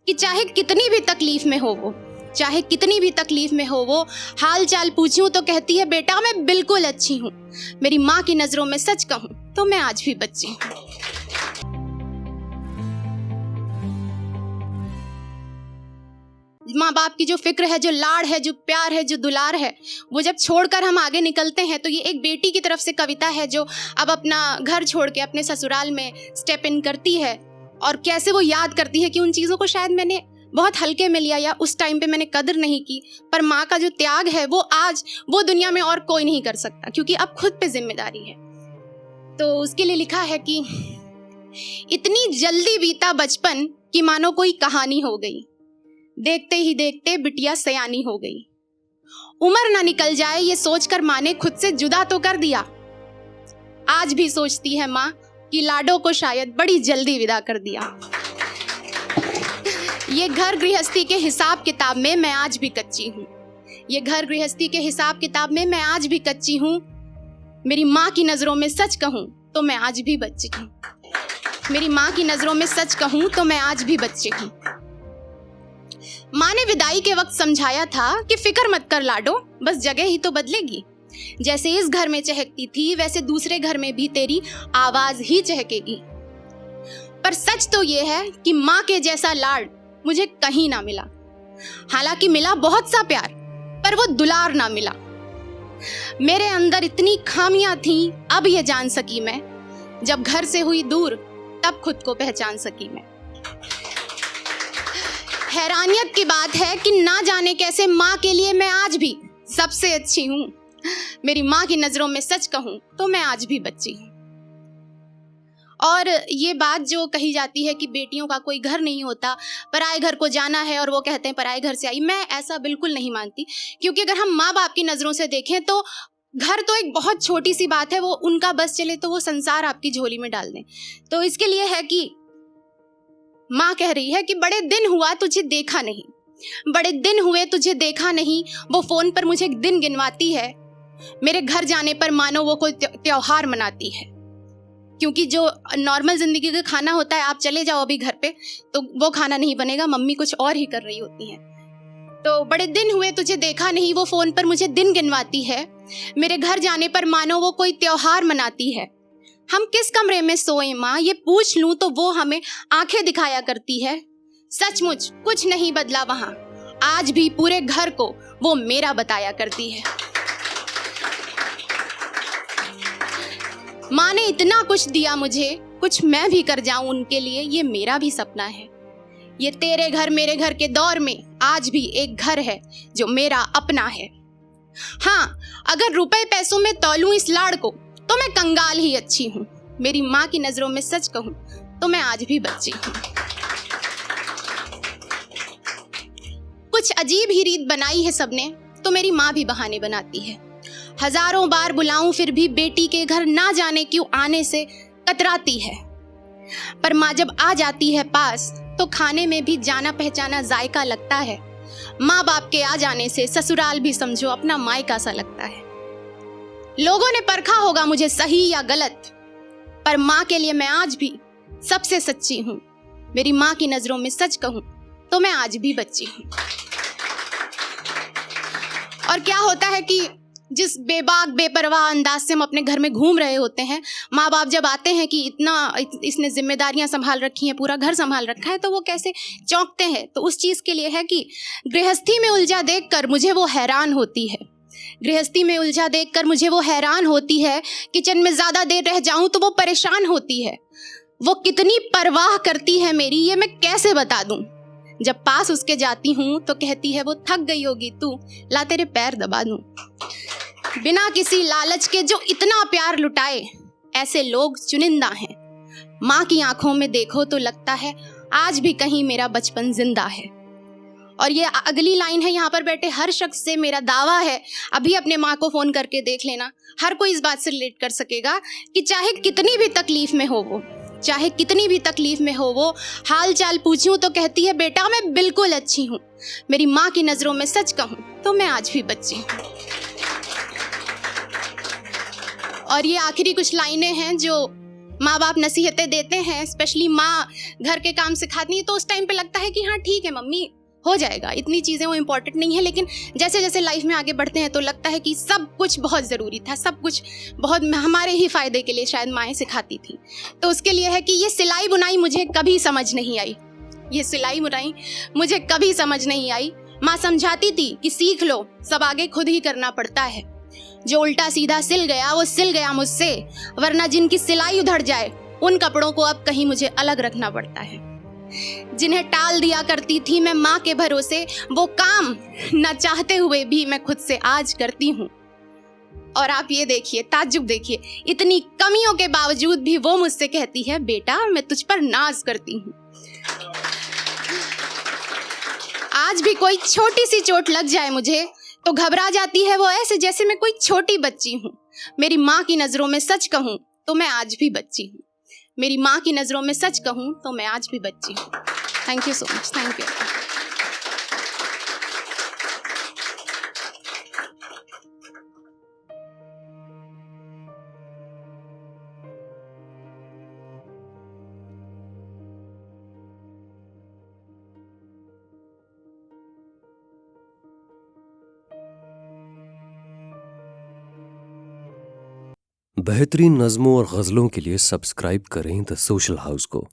कि चाहे कितनी भी तकलीफ में हो वो, चाहे कितनी भी तकलीफ में हो वो, हाल चाल पूछूं तो कहती है बेटा मैं बिल्कुल अच्छी हूँ। मेरी माँ की नज़रों में सच कहूँ तो मैं आज भी बच्ची हूँ। माँ बाप की जो फिक्र है, जो लाड़ है, जो प्यार है, जो दुलार है, वो जब छोड़कर हम आगे निकलते हैं तो ये एक बेटी की तरफ से कविता है जो अब अपना घर छोड़ के अपने ससुराल में स्टेप इन करती है। और कैसे वो याद करती है कि उन चीज़ों को शायद मैंने बहुत हल्के में लिया या उस टाइम पे मैंने कदर नहीं की, पर माँ का जो त्याग है वो आज वो दुनिया में और कोई नहीं कर सकता, क्योंकि अब खुद पे जिम्मेदारी है। तो उसके लिए लिखा है कि इतनी जल्दी बीता बचपन कि मानो कोई कहानी हो गई, देखते ही देखते बिटिया सयानी हो गई। उम्र ना निकल जाए ये सोचकर माँ ने खुद से जुदा तो कर दिया। आज भी सोचती है माँ कि लाडो को शायद बड़ी जल्दी विदा कर दिया। ये घर गृहस्थी के हिसाब किताब में मैं आज भी कच्ची हूँ। ये घर गृहस्थी के हिसाब किताब में मैं आज भी कच्ची हूँ। मेरी माँ की नज़रों में सच कहूँ तो मैं आज भी बच्ची हूँ। मेरी माँ की नज़रों में सच कहूँ तो मैं आज भी बच्ची हूँ। माँ ने विदाई के वक्त समझाया था कि फिक्र मत कर लाडो, बस जगह ही तो बदलेगी। जैसे इस घर में चहकती थी वैसे दूसरे घर में भी तेरी आवाज ही चहकेगी। पर सच तो ये है कि माँ के जैसा लाड़ मुझे कहीं ना मिला। हालांकि मिला बहुत सा प्यार, पर वो दुलार ना मिला। मेरे अंदर इतनी खामियां थीं, अब ये जान सकी मैं। जब घर से हुई दूर तब खुद को पहचान सकी मैं। हैरानियत की बात है कि ना जाने कैसे माँ के लिए मैं आज भी सबसे अच्छी हूँ। मेरी माँ की नज़रों में सच कहूँ तो मैं आज भी बच्ची हूँ। और ये बात जो कही जाती है कि बेटियों का कोई घर नहीं होता, पराए घर को जाना है और वो कहते हैं पराए घर से आई, मैं ऐसा बिल्कुल नहीं मानती। क्योंकि अगर हम माँ बाप की नज़रों से देखें तो घर तो एक बहुत छोटी सी बात है, वो उनका बस चले तो वो संसार आपकी झोली में डाल दें। तो इसके लिए है कि माँ कह रही है कि बड़े दिन हुआ तुझे देखा नहीं, बड़े दिन हुए तुझे देखा नहीं। वो फोन पर मुझे दिन गिनवाती है, मेरे घर जाने पर मानो वो कोई त्योहार मनाती है। क्योंकि जो नॉर्मल जिंदगी का खाना होता है, आप चले जाओ अभी घर पे तो वो खाना नहीं बनेगा, मम्मी कुछ और ही कर रही होती हैं। तो बड़े दिन हुए तुझे देखा नहीं, वो फोन पर मुझे दिन गिनवाती है, मेरे घर जाने पर मानो वो कोई त्योहार मनाती है। हम किस कमरे में सोए माँ ये पूछ लूं तो वो हमें आंखें दिखाया करती है। सचमुच कुछ नहीं बदला वहां, आज भी पूरे घर को वो मेरा बताया करती है। माँ ने इतना कुछ दिया मुझे, कुछ मैं भी कर जाऊं उनके लिए, ये मेरा भी सपना है। ये तेरे घर मेरे घर के दौर में आज भी एक घर है जो मेरा अपना है। हाँ, अगर रुपए पैसों में तौलूं इस लाड़ को तो मैं कंगाल ही अच्छी हूँ। मेरी माँ की नजरों में सच कहूँ तो मैं आज भी बच्ची हूँ। कुछ अजीब ही रीत बनाई है सबने, तो मेरी माँ भी बहाने बनाती है। हजारों बार बुलाऊं फिर भी बेटी के घर ना जाने क्यों आने से कतराती है। पर माँ जब आ जाती है पास तो खाने में भी जाना पहचाना जायका लगता है। माँ बाप के आ जाने से ससुराल भी समझो अपना मायका सा लगता है। लोगों ने परखा होगा मुझे सही या गलत, पर माँ के लिए मैं आज भी सबसे सच्ची हूँ। मेरी माँ की नजरों में सच कहूँ तो मैं आज भी बच्ची हूँ। और क्या होता है कि जिस बेबाक बेपरवाह अंदाज से हम अपने घर में घूम रहे होते हैं, माँ बाप जब आते हैं कि इसने जिम्मेदारियां संभाल रखी हैं, पूरा घर संभाल रखा है, तो वो कैसे चौंकते हैं। तो उस चीज़ के लिए है कि गृहस्थी में उलझा देखकर मुझे वो हैरान होती है। गृहस्थी में उलझा देखकर मुझे वो हैरान होती है। किचन में ज़्यादा देर रह जाऊं तो वो परेशान होती है। वो कितनी परवाह करती है मेरी ये मैं कैसे बता दूं। जब पास उसके जाती हूँ तो कहती है वो थक गई होगी तू, ला तेरे पैर दबा दूं। बिना किसी लालच के जो इतना प्यार लुटाए, ऐसे लोग चुनिंदा हैं। माँ की आंखों में देखो तो लगता है आज भी कहीं मेरा बचपन जिंदा है। और ये अगली लाइन है, यहाँ पर बैठे हर शख्स से मेरा दावा है, अभी अपने माँ को फोन करके देख लेना, हर कोई इस बात से रिलेट कर सकेगा कि चाहे कितनी भी तकलीफ में हो वो, चाहे कितनी भी तकलीफ में हो वो, हाल चाल पूछूं तो कहती है बेटा मैं बिल्कुल अच्छी हूँ। मेरी माँ की नजरों में सच कहूँ तो मैं आज भी बच्ची हूँ। और ये आखिरी कुछ लाइनें हैं जो माँ बाप नसीहतें देते हैं, स्पेशली माँ घर के काम सिखाती है, तो उस टाइम पे लगता है कि हाँ ठीक है मम्मी, हो जाएगा, इतनी चीज़ें वो इम्पोर्टेंट नहीं है। लेकिन जैसे जैसे लाइफ में आगे बढ़ते हैं तो लगता है कि सब कुछ बहुत ज़रूरी था, सब कुछ बहुत हमारे ही फ़ायदे के लिए शायद माएँ सिखाती थी। तो उसके लिए है कि ये सिलाई बुनाई मुझे कभी समझ नहीं आई, ये सिलाई बुनाई मुझे कभी समझ नहीं आई। माँ समझाती थी कि सीख लो, सब आगे खुद ही करना पड़ता है। जो उल्टा सीधा सिल गया वो सिल गया मुझसे, वरना जिनकी सिलाई उधड़ जाए उन कपड़ों को अब कहीं मुझे अलग रखना पड़ता है। जिन्हें टाल दिया करती थी मैं माँ के भरोसे, वो काम न चाहते हुए भी मैं खुद से आज करती हूँ। और आप ये देखिए, ताज्जुब देखिए, इतनी कमियों के बावजूद भी वो मुझसे कहती है बेटा मैं तुझ पर नाज करती हूँ। आज भी कोई छोटी सी चोट लग जाए मुझे तो घबरा जाती है वो ऐसे जैसे मैं कोई छोटी बच्ची हूँ। मेरी माँ की नज़रों में सच कहूँ तो मैं आज भी बच्ची हूँ। मेरी माँ की नज़रों में सच कहूँ तो मैं आज भी बच्ची हूँ। Thank you so much, thank you. बेहतरीन नज़्मों और गज़लों के लिए सब्सक्राइब करें द सोशल हाउस को।